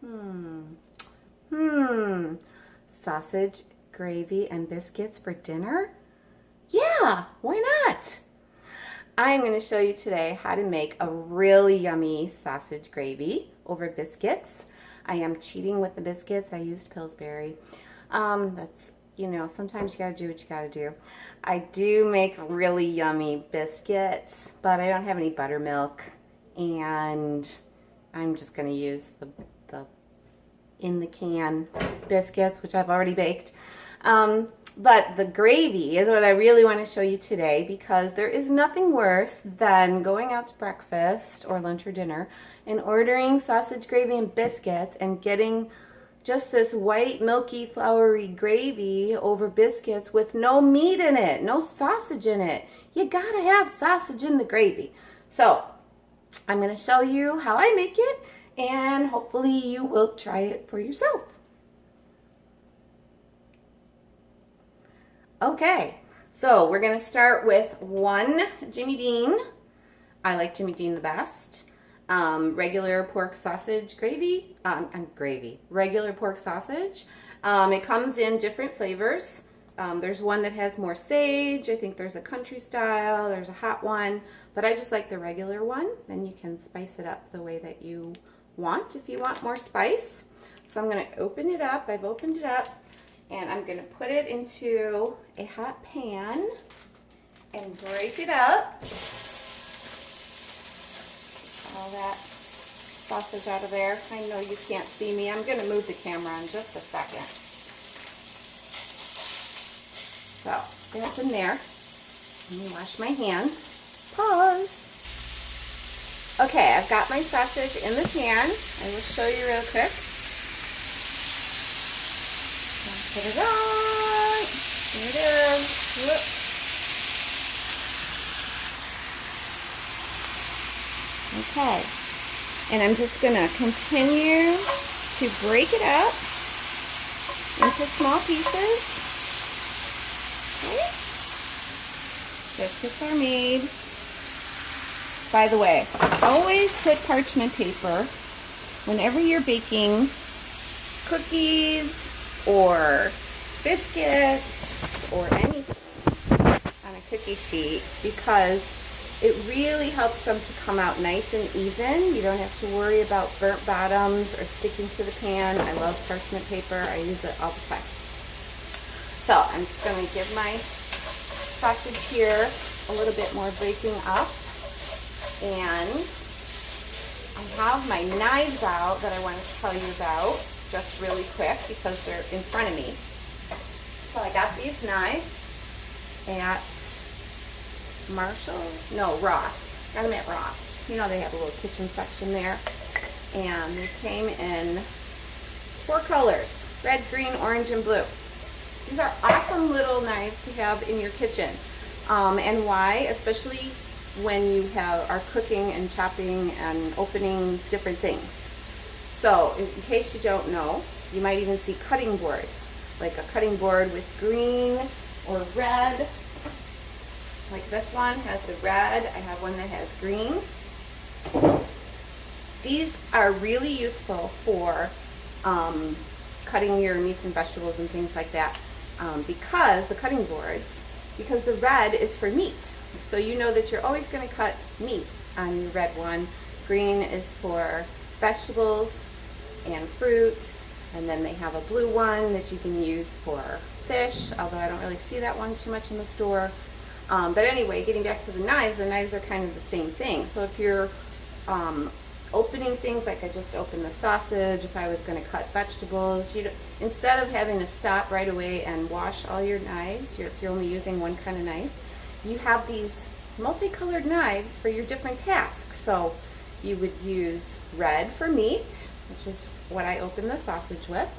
Hmm. Sausage, gravy, and biscuits for dinner? Yeah, why not? I'm going to show you today how to make a really yummy sausage gravy over biscuits. I am cheating with the biscuits. I used Pillsbury. Sometimes you got to do what you got to do. I do make really yummy biscuits, but I don't have any buttermilk, and I'm just going to use the in the can biscuits, which I've already baked. But the gravy is what I really want to show you today, because there is nothing worse than going out to breakfast or lunch or dinner and ordering sausage gravy and biscuits and getting just this white, milky, floury gravy over biscuits with no meat in it, no sausage in it. You gotta have sausage in the gravy. So I'm gonna show you how I make it, and hopefully you will try it for yourself. Okay, so we're gonna start with one Jimmy Dean. I like Jimmy Dean the best. Regular pork sausage gravy, regular pork sausage. It comes in different flavors. There's one that has more sage. I think there's a country style, there's a hot one, but I just like the regular one. Then you can spice it up the way that you want if you want more spice. So I'm gonna open it up. I've opened it up, and I'm gonna put it into a hot pan and break it up. All that sausage out of there. I know you can't see me. I'm going to move the camera in just a second. So, that's in there. Let me wash my hands. Pause. Okay, I've got my sausage in the pan. I will show you real quick. Put it on. Here it is. Whoop. Okay, and I'm just going to continue to break it up into small pieces. Okay. Biscuits are made. By the way, always put parchment paper whenever you're baking cookies or biscuits or anything on a cookie sheet, because it really helps them to come out nice and even. You don't have to worry about burnt bottoms or sticking to the pan. I love parchment paper. I use it all the time. So I'm just going to give my sausage here a little bit more breaking up. And I have my knives out that I want to tell you about just really quick because they're in front of me. So I got these knives at Ross. Got them at Ross. You know, they have a little kitchen section there. And they came in 4 colors: red, green, orange, and blue. These are awesome little knives to have in your kitchen. And why? Especially when you are cooking and chopping and opening different things. So, in case you don't know, you might even see cutting boards. Like a cutting board with green or red. Like this one has the red. I have one that has green. These are really useful for cutting your meats and vegetables and things like that, because the red is for meat. So you know that you're always going to cut meat on your red one. Green is for vegetables and fruits. And then they have a blue one that you can use for fish, although I don't really see that one too much in the store. But anyway, getting back to the knives are kind of the same thing. So if you're opening things, like I just opened the sausage, if I was going to cut vegetables, instead of having to stop right away and wash all your knives, if you're only using one kind of knife, you have these multicolored knives for your different tasks. So you would use red for meat, which is what I opened the sausage with,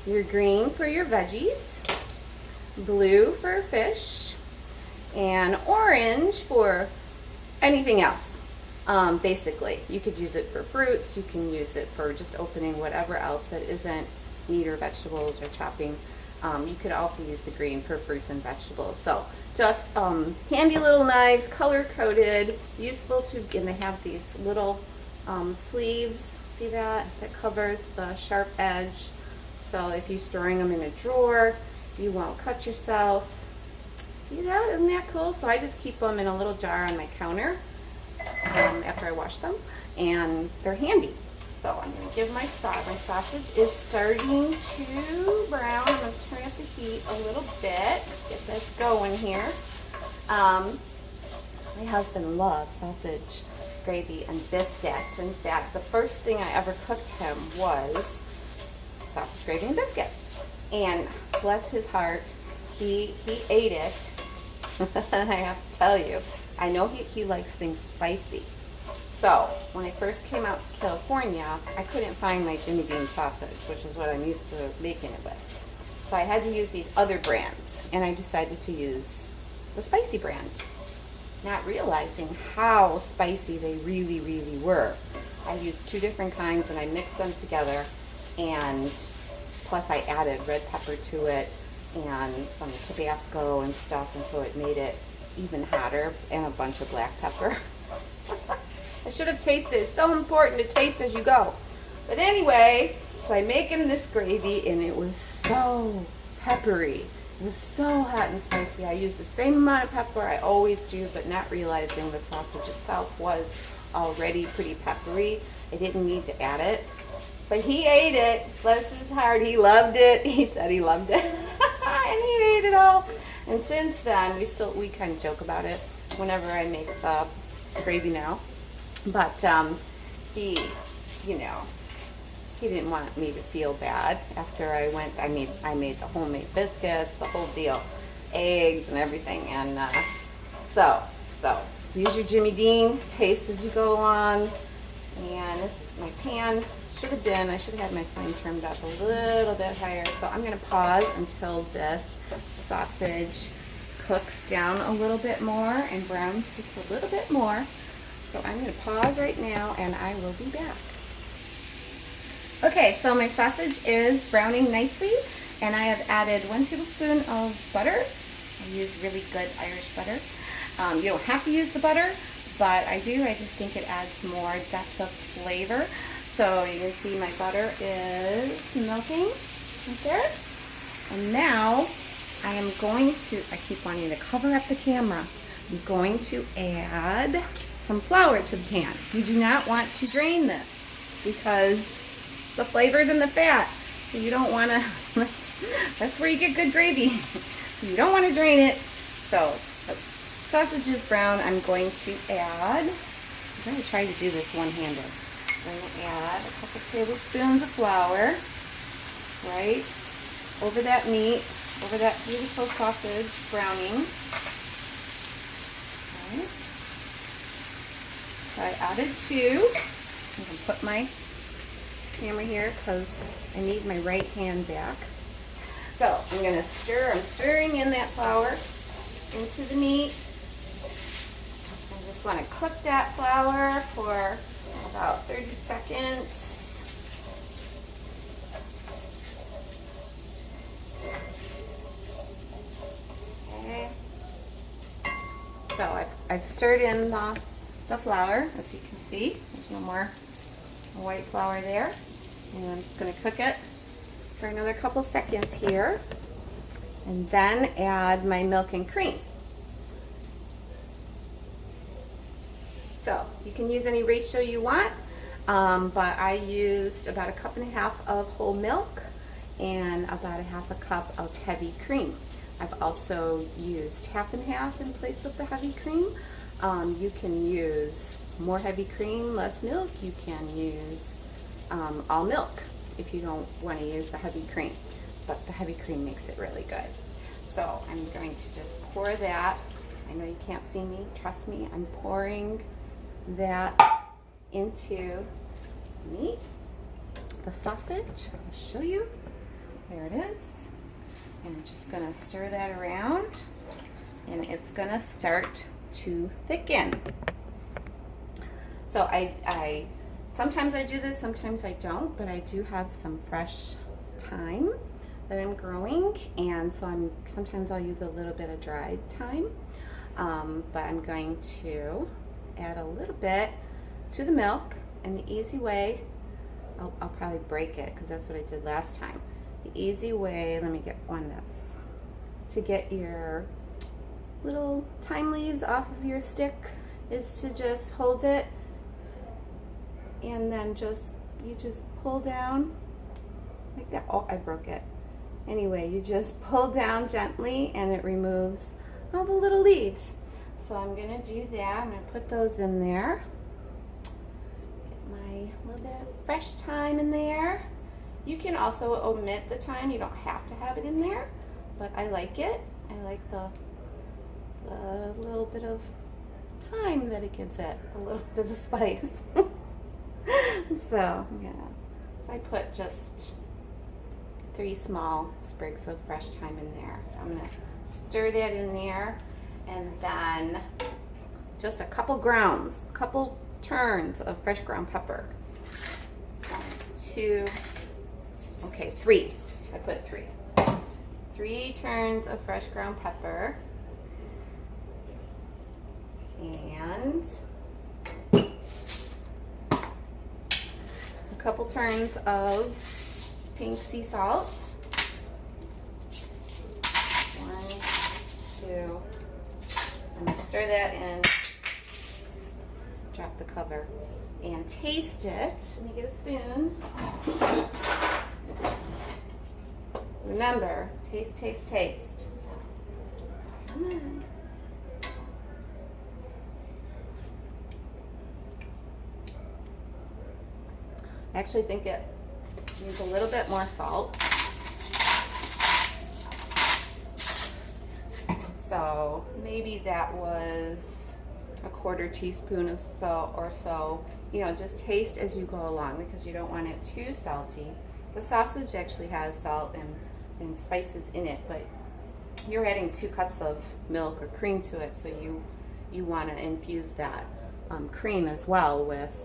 your green for your veggies, blue for fish, and orange for anything else. Basically, you could use it for fruits, you can use it for just opening whatever else that isn't meat or vegetables or chopping. You could also use the green for fruits and vegetables. So just handy little knives, color coded, useful and they have these little sleeves. See See that? That covers the sharp edge. So if you're storing them in a drawer, you won't cut yourself. See that? Isn't that cool? So I just keep them in a little jar on my counter after I wash them, and they're handy. So I'm going to give my sausage is starting to brown. I'm going to turn up the heat a little bit, get this going here. My husband loves sausage gravy and biscuits. In fact, the first thing I ever cooked him was sausage gravy and biscuits. And bless his heart, he ate it. I have to tell you, I know he likes things spicy. So when I first came out to California, I couldn't find my Jimmy Dean sausage, which is what I'm used to making it with. So I had to use these other brands, and I decided to use the spicy brand, not realizing how spicy they really, really were. I used 2 different kinds, and I mixed them together, and plus I added red pepper to it and some Tabasco and stuff, and so it made it even hotter, and a bunch of black pepper. I should have tasted. It's so important to taste as you go. But anyway, so I'm making this gravy, and it was so peppery. It was so hot and spicy. I used the same amount of pepper I always do, but not realizing the sausage itself was already pretty peppery. I didn't need to add it. But he ate it. Bless his heart. He loved it. He said he loved it. And he ate it all. And since then, we kind of joke about it whenever I make the gravy now. But he didn't want me to feel bad after I went. I made the homemade biscuits, the whole deal, eggs and everything. And so use your Jimmy Dean. Taste as you go along. And this is my pan. I should have had my flame turned up a little bit higher. So I'm going to pause until this sausage cooks down a little bit more and browns just a little bit more. So I'm going to pause right now, and I will be back. Okay, so my sausage is browning nicely, and I have added 1 tablespoon of butter. I use really good Irish butter. You don't have to use the butter, but I do. I just think it adds more depth of flavor. So you can see my butter is melting right there. And now I am going to, I keep wanting to cover up the camera. I'm going to add some flour to the pan. You do not want to drain this because the flavor's in the fat. So you don't want to, that's where you get good gravy. So you don't want to drain it. So the sausage is brown. I'm going to add, I'm going to try to do this one-handed. I'm going to add a couple tablespoons of flour, right, over that meat, over that beautiful sausage browning. Okay. So I added 2. I'm going to put my camera here because I need my right hand back. So I'm going to I'm stirring in that flour into the meat. I just want to cook that flour for about 30 seconds. Okay. So I've stirred in the flour, as you can see. There's no more white flour there. And I'm just going to cook it for another couple seconds here. And then add my milk and cream. So you can use any ratio you want, but I used about 1.5 cups of whole milk and about 1/2 cup of heavy cream. I've also used 1/2 in place of the heavy cream. You can use more heavy cream, less milk. You can use all milk if you don't want to use the heavy cream, but the heavy cream makes it really good. So I'm going to just pour that. I know you can't see me, trust me, I'm pouring that into meat, the sausage. I'll show you. There it is. And I'm just going to stir that around, and it's going to start to thicken. So I sometimes I do this, sometimes I don't, but I do have some fresh thyme that I'm growing, and so sometimes I'll use a little bit of dried thyme, but I'm going to add a little bit to the milk, and the easy way I'll probably break it because that's what I did last time. The easy way, let me get one that's to get your little thyme leaves off of your stick is to just hold it and then you just pull down like that. Oh, I broke it. Anyway, you just pull down gently and it removes all the little leaves. So I'm gonna do that. I'm gonna put those in there. Get my little bit of fresh thyme in there. You can also omit the thyme. You don't have to have it in there, but I like it. I like the little bit of thyme that it gives it, a little bit of spice. So yeah, so I put just 3 small sprigs of fresh thyme in there. So I'm gonna stir that in there, and then just a couple turns of fresh ground pepper. 2, okay, 3. I put 3. 3 turns of fresh ground pepper, and a couple turns of pink sea salt. 1, 2. I'm going to stir that in, drop the cover, and taste it. Let me get a spoon. Remember, taste, taste, taste. Come on. I actually think it needs a little bit more salt. So maybe that was a 1/4 teaspoon of salt or so. You know, just taste as you go along because you don't want it too salty. The sausage actually has salt and spices in it, but you're adding 2 cups of milk or cream to it, so you want to infuse that cream as well with,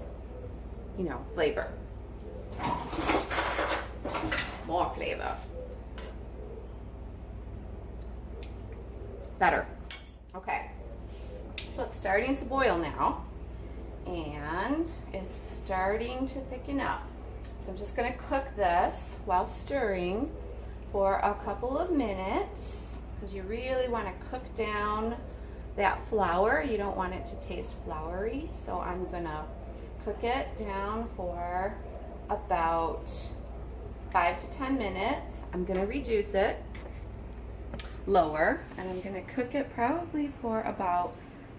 you know, flavor. More flavor. Better. Okay. So it's starting to boil now, and it's starting to thicken up. So I'm just going to cook this while stirring for a couple of minutes because you really want to cook down that flour. You don't want it to taste floury, so I'm going to cook it down for about 5 to 10 minutes. I'm going to reduce it lower, and I'm going to cook it probably for about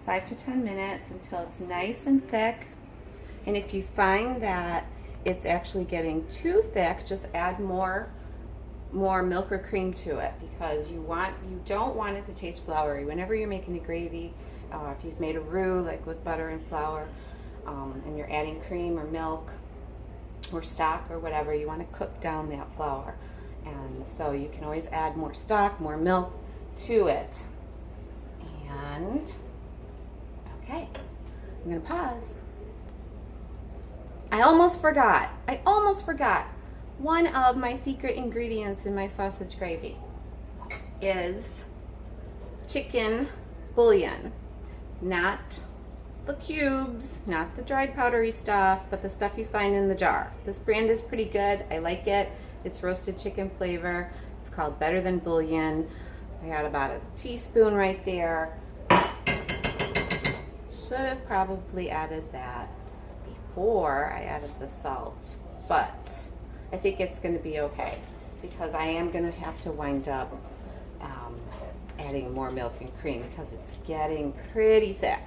5 to 10 minutes until it's nice and thick. And if you find that it's actually getting too thick, just add more milk or cream to it because you don't want it to taste floury. Whenever you're making a gravy, if you've made a roux like with butter and flour, and you're adding cream or milk or stock or whatever, you want to cook down that flour. And so you can always add more stock, more milk to it. And okay, I'm gonna pause. I almost forgot one of my secret ingredients in my sausage gravy is chicken bouillon. Not the cubes, not the dried powdery stuff, but the stuff you find in the jar. This brand is pretty good. I like it. It's roasted chicken flavor. It's called Better Than Bouillon. I got about a teaspoon right there. Should have probably added that before I added the salt, but I think it's going to be okay because I am going to have to wind up adding more milk and cream because it's getting pretty thick.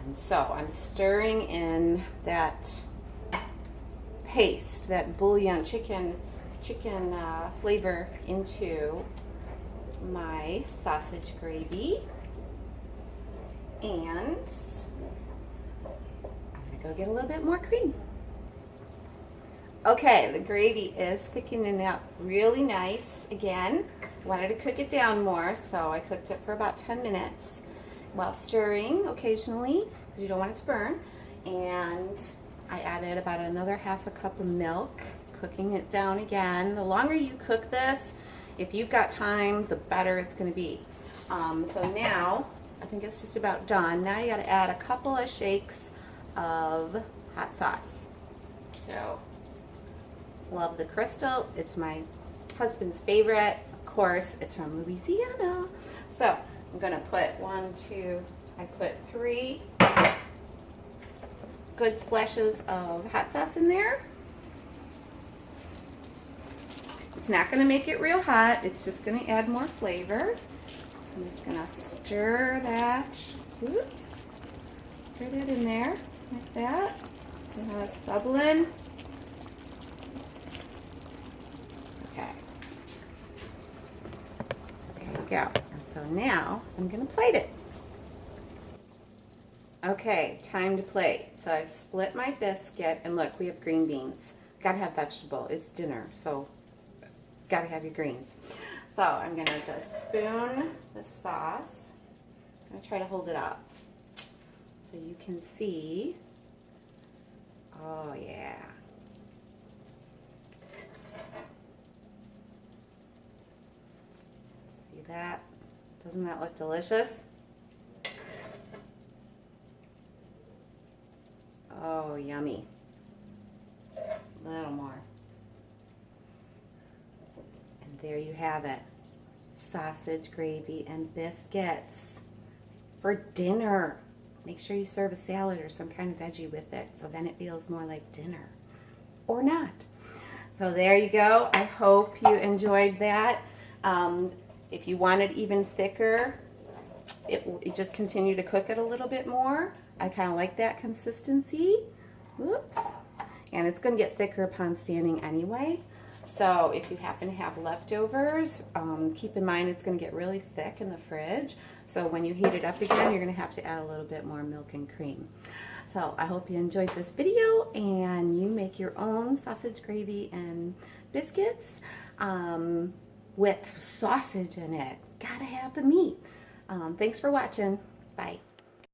And so I'm stirring in that paste, that bouillon chicken flavor into my sausage gravy, and I'm gonna go get a little bit more cream. Okay, the gravy is thickening up really nice. Again, I wanted to cook it down more, so I cooked it for about 10 minutes while stirring occasionally because you don't want it to burn. And I added about another 1/2 cup of milk, cooking it down again. The longer you cook this, if you've got time, the better it's going to be. So now I think it's just about done. Now you got to add a couple of shakes of hot sauce. So Love the crystal. It's my husband's favorite. Of course, it's from Louisiana. So I'm gonna put I put 3 good splashes of hot sauce in there. It's not gonna make it real hot. It's just gonna add more flavor. So I'm just gonna stir that. Oops. Stir that in there like that. See how it's bubbling? Okay. There you go. And so now I'm gonna plate it. Okay, time to plate. So I've split my biscuit, and look, we have green beans. Gotta have vegetable. It's dinner, so gotta have your greens. So I'm gonna just spoon the sauce. I'm gonna try to hold it up so you can see. Oh yeah. See that? Doesn't that look delicious? Oh, yummy. A little more. And there you have it. Sausage, gravy, and biscuits for dinner. Make sure you serve a salad or some kind of veggie with it, so then it feels more like dinner. Or not. So there you go. I hope you enjoyed that. If you want it even thicker, it just continue to cook it a little bit more. I kind of like that consistency. Whoops. And it's going to get thicker upon standing anyway. So if you happen to have leftovers, keep in mind it's going to get really thick in the fridge. So when you heat it up again, you're going to have to add a little bit more milk and cream. So I hope you enjoyed this video and you make your own sausage gravy and biscuits with sausage in it. Gotta have the meat. Thanks for watching. Bye.